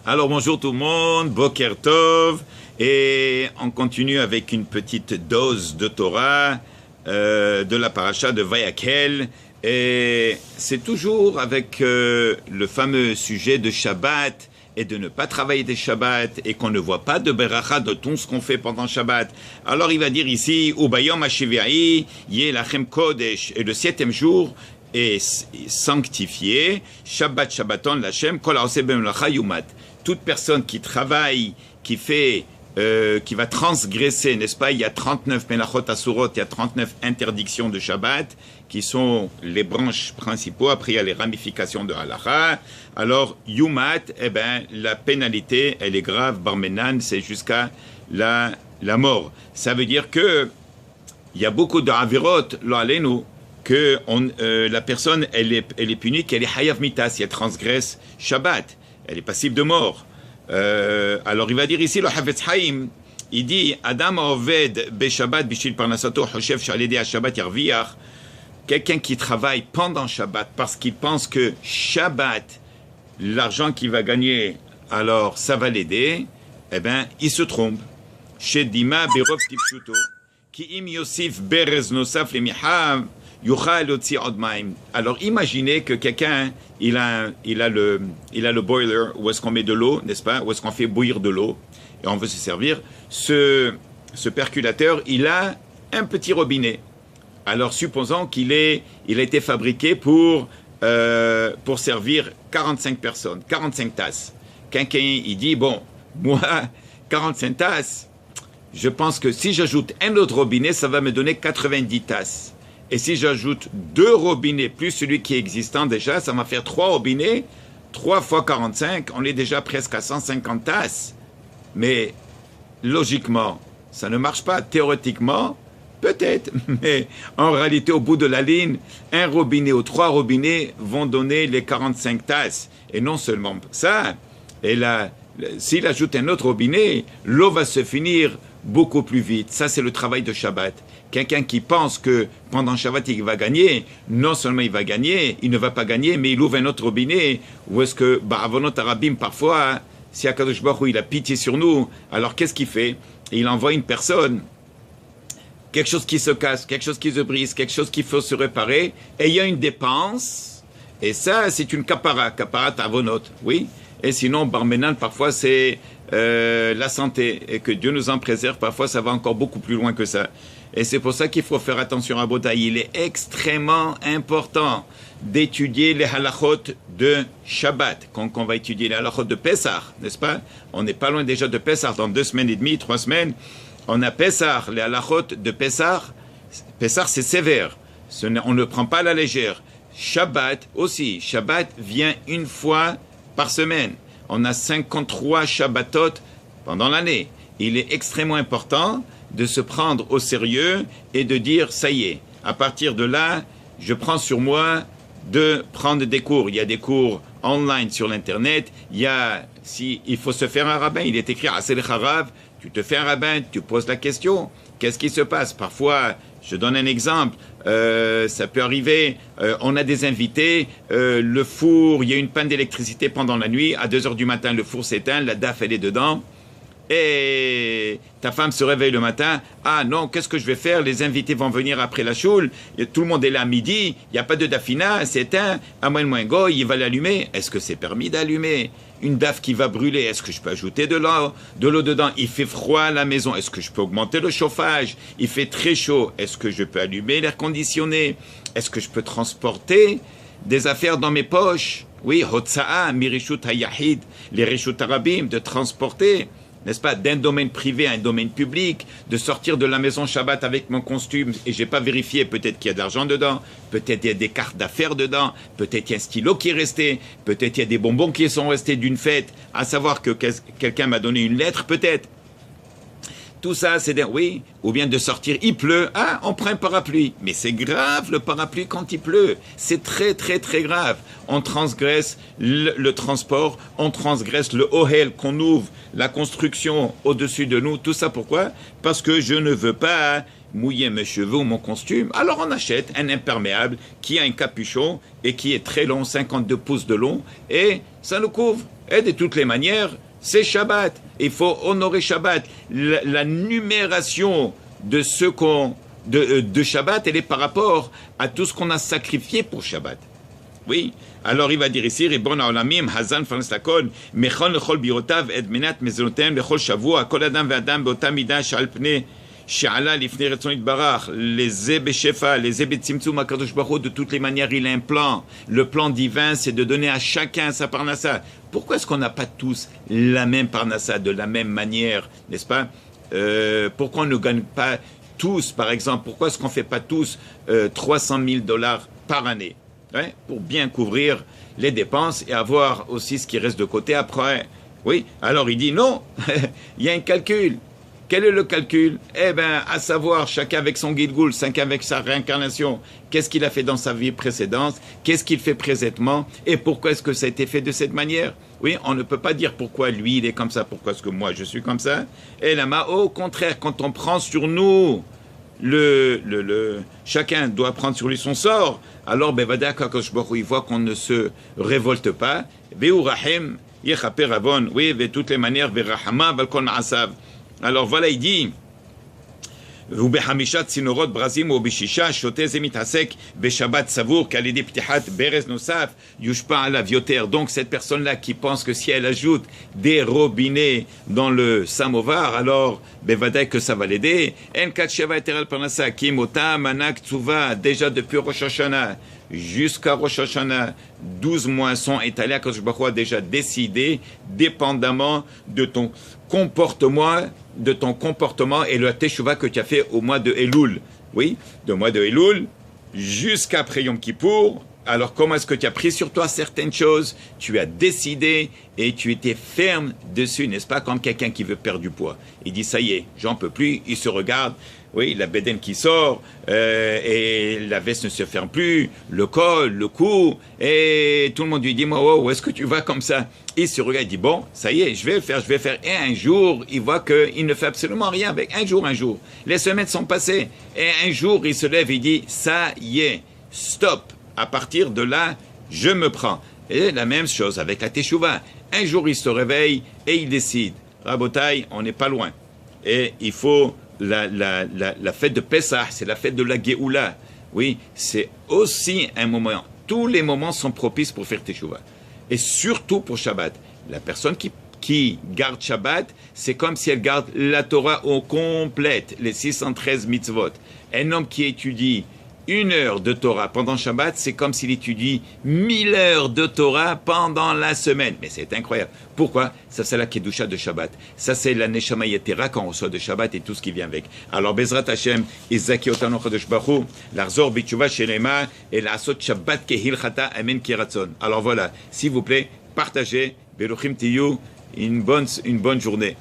Alors bonjour tout le monde, Boker Tov, et on continue avec une petite dose de Torah de la paracha de Vayakhel, et c'est toujours avec le fameux sujet de Shabbat et de ne pas travailler des Shabbats et qu'on ne voit pas de beracha de tout ce qu'on fait pendant Shabbat. Alors il va dire ici, Ubayom HaShivi'i Yelachem Kodesh, et le 7e jour est sanctifié, Shabbat Shabbaton Lachem Kol Haoseh B'melacha Yumat. Toute personne qui travaille, qui va transgresser, n'est-ce pas? Il y a 39 melachot asurot, il y a 39 interdictions de Shabbat, qui sont les branches principaux. Après, il y a les ramifications de halacha. Alors, Yumat, la pénalité, elle est grave. Barmenan, c'est jusqu'à la mort. Ça veut dire que il y a beaucoup de avirot, lo alenu, que la personne, elle est punie, qu'elle est hayav mitas, si elle transgresse Shabbat. Elle est passible de mort. Alors il va dire ici, le Havetz Haim, il dit, Adam Oved be Shabbat bishil parnasato hoshev shalede ha Shabbat yarviach. Quelqu'un qui travaille pendant Shabbat parce qu'il pense que Shabbat, l'argent qu'il va gagner, alors ça va l'aider, il se trompe. Chez Dima berov tipshuto, ki im yosif berez nosaf lemihav. Alors imaginez que quelqu'un il a le boiler où est-ce qu'on met de l'eau, n'est-ce pas, où est-ce qu'on fait bouillir de l'eau et on veut se servir. Ce percolateur, il a un petit robinet. Alors supposons qu'il a été fabriqué pour servir 45 personnes, 45 tasses. Quelqu'un il dit bon, moi 45 tasses, je pense que si j'ajoute un autre robinet, ça va me donner 90 tasses. Et si j'ajoute 2 robinets plus celui qui est existant déjà, ça va faire 3 robinets, 3 fois 45, on est déjà presque à 150 tasses. Mais logiquement, ça ne marche pas. Théoriquement, peut-être. Mais en réalité, au bout de la ligne, un robinet ou 3 robinets vont donner les 45 tasses. Et non seulement ça, et là, s'il ajoute un autre robinet, l'eau va se finir beaucoup plus vite. Ça, c'est le travail de Shabbat. Quelqu'un qui pense que pendant Shabbat, il va gagner, non seulement il va gagner, il ne va pas gagner, mais il ouvre un autre robinet, ou est-ce que, Ba'avonot Arabim, parfois, si Akadosh Baruch Hu, il a pitié sur nous, alors qu'est-ce qu'il fait? Il envoie une personne, quelque chose qui se casse, quelque chose qui se brise, quelque chose qu'il faut se réparer, et il y a une dépense, et ça, c'est une kapara avonot, oui. Et sinon, Barmenan, parfois, c'est la santé, et que Dieu nous en préserve, parfois, ça va encore beaucoup plus loin que ça. Et c'est pour ça qu'il faut faire attention à Botaï. Il est extrêmement important d'étudier les halachot de Shabbat. Quand on va étudier les halachot de Pessah, n'est-ce pas? On n'est pas loin déjà de Pessah. Dans 2 semaines et demie, 3 semaines, on a Pessah, les halachot de Pessah. Pessah, c'est sévère. On ne prend pas à la légère. Shabbat aussi. Shabbat vient une fois par semaine. On a 53 Shabbatot pendant l'année. Il est extrêmement important de se prendre au sérieux et de dire, ça y est, à partir de là, je prends sur moi de prendre des cours. Il y a des cours online sur l'Internet. Il faut se faire un rabbin. Il est écrit, Asel Harav, tu te fais un rabbin, tu poses la question. Qu'est-ce qui se passe? Parfois, je donne un exemple, ça peut arriver, on a des invités, le four, il y a une panne d'électricité pendant la nuit, à 2 heures du matin, le four s'éteint, la DAF, elle est dedans. Et ta femme se réveille le matin, ah non, qu'est-ce que je vais faire? Les invités vont venir après la choule, tout le monde est là à midi, il n'y a pas de dafina, c'est éteint, à moins le goy, il va l'allumer. Est-ce que c'est permis d'allumer? Une daf qui va brûler, est-ce que je peux ajouter de l'eau dedans? Il fait froid à la maison, est-ce que je peux augmenter le chauffage? Il fait très chaud, est-ce que je peux allumer l'air conditionné? Est-ce que je peux transporter des affaires dans mes poches? Oui, hotsa'a, mirishut hayahid, les rishut arabim, de transporter, n'est-ce pas, d'un domaine privé à un domaine public, de sortir de la maison Shabbat avec mon costume et j'ai pas vérifié, peut-être qu'il y a de l'argent dedans, peut-être il y a des cartes d'affaires dedans, peut-être il y a un stylo qui est resté, peut-être il y a des bonbons qui sont restés d'une fête, à savoir que quelqu'un m'a donné une lettre, peut-être. Tout ça, c'est oui, ou bien de sortir, il pleut, ah, on prend un parapluie. Mais c'est grave le parapluie quand il pleut. C'est très, très, très grave. On transgresse le transport, on transgresse le ohel qu'on ouvre, la construction au-dessus de nous. Tout ça pourquoi? Parce que je ne veux pas mouiller mes cheveux ou mon costume, alors on achète un imperméable qui a un capuchon et qui est très long, 52 pouces de long, et ça nous couvre. Et de toutes les manières, c'est Shabbat. Il faut honorer Shabbat. La numération de ce de Shabbat, elle est par rapport à tout ce qu'on a sacrifié pour Shabbat. Oui, alors il va dire ici, Ribon Haolamim, Hazan Fanstakon, Mechon Lechol Birotav, Edmenat Mezonotem, Lechol Shavua, Kol Adam Ve'Adam, Beota Mida, Shalpne, She'ala, Lifnei Retzon Yitbarach, les Zeb Shefa, les Zeb Tzimtzum, HaKadosh Baruch Hu, de toutes les manières, il a un plan. Le plan divin, c'est de donner à chacun sa parnassa. Pourquoi est-ce qu'on n'a pas tous la même parnassa, de la même manière, n'est-ce pas? Pourquoi on ne gagne pas tous, par exemple, pourquoi est-ce qu'on ne fait pas tous 300 000 $ par année? Ouais, pour bien couvrir les dépenses et avoir aussi ce qui reste de côté après. Oui, alors il dit non, il y a un calcul. Quel est le calcul? Eh bien, à savoir, chacun avec son Gilgul, chacun avec sa réincarnation, qu'est-ce qu'il a fait dans sa vie précédente, qu'est-ce qu'il fait présentement, et pourquoi est-ce que ça a été fait de cette manière? Oui, on ne peut pas dire pourquoi lui il est comme ça, pourquoi est-ce que moi je suis comme ça. Et là, au contraire, quand on prend sur nous chacun doit prendre sur lui son sort, alors Bevada Kakosh Baruch Hu, il voit qu'on ne se révolte pas. Veu Rahim, Yechaper Avon, oui, de toutes les manières, Verahama, Balkon Ma'asav. Alors voilà, il dit, ובחמישה צינורות ברזים ובשישה שותה זה מתעסק בשבת סבור qu'à l'idée פתיחת ברז נוסף יושפע עליו יותר. Donc cette personne-là qui pense que si elle ajoute des robinets dans le samovar, alors בוודאי que ça va l'aider. אין כת שבע יתר על פרנסה, כי אם אותה מנה קצובה déjà depuis Rosh Hashanah jusqu'à Rosh Hashanah, 12 mois sont étalés, HaKadosh Baruch Hu a déjà décidé, dépendamment de ton comportement et le teshuva que tu as fait au mois de Elul. Oui, du mois de Elul jusqu'après Yom Kippour. Alors comment est-ce que tu as pris sur toi certaines choses? Tu as décidé et tu étais ferme dessus, n'est-ce pas? Comme quelqu'un qui veut perdre du poids. Il dit ça y est, j'en peux plus, il se regarde. Oui, la bédaine qui sort, et la veste ne se ferme plus, le col, le cou, et tout le monde lui dit, moi, où est-ce que tu vas comme ça? Il se regarde, il dit, bon, ça y est, je vais le faire. Et un jour, il voit qu'il ne fait absolument rien avec. Un jour. Les semaines sont passées, et un jour, il se lève, il dit, ça y est, stop. À partir de là, je me prends. Et la même chose avec la teshuva. Un jour, il se réveille, et il décide, Rabotai, on n'est pas loin. Et il faut... La fête de Pessah, c'est la fête de la Géoula. Oui, c'est aussi un moment. Tous les moments sont propices pour faire Teshuvah. Et surtout pour Shabbat. La personne qui garde Shabbat, c'est comme si elle garde la Torah au complète, les 613 mitzvot. Un homme qui étudie 1 heure de Torah pendant Shabbat, c'est comme s'il étudie 1000 heures de Torah pendant la semaine. Mais c'est incroyable. Pourquoi? Ça, c'est la Kedusha de Shabbat. Ça, c'est la Neshama Yetera qu'on reçoit de Shabbat et tout ce qui vient avec. Alors, Bezrat Hashem, Izaki Otanu Chodesh Baruch Hu, Larzor Bitshuva Shelema, et la Asot Shabbat Kehilchata Amen Kiratzon. Alors voilà, s'il vous plaît, partagez, Beruchim Tiyu, une bonne journée.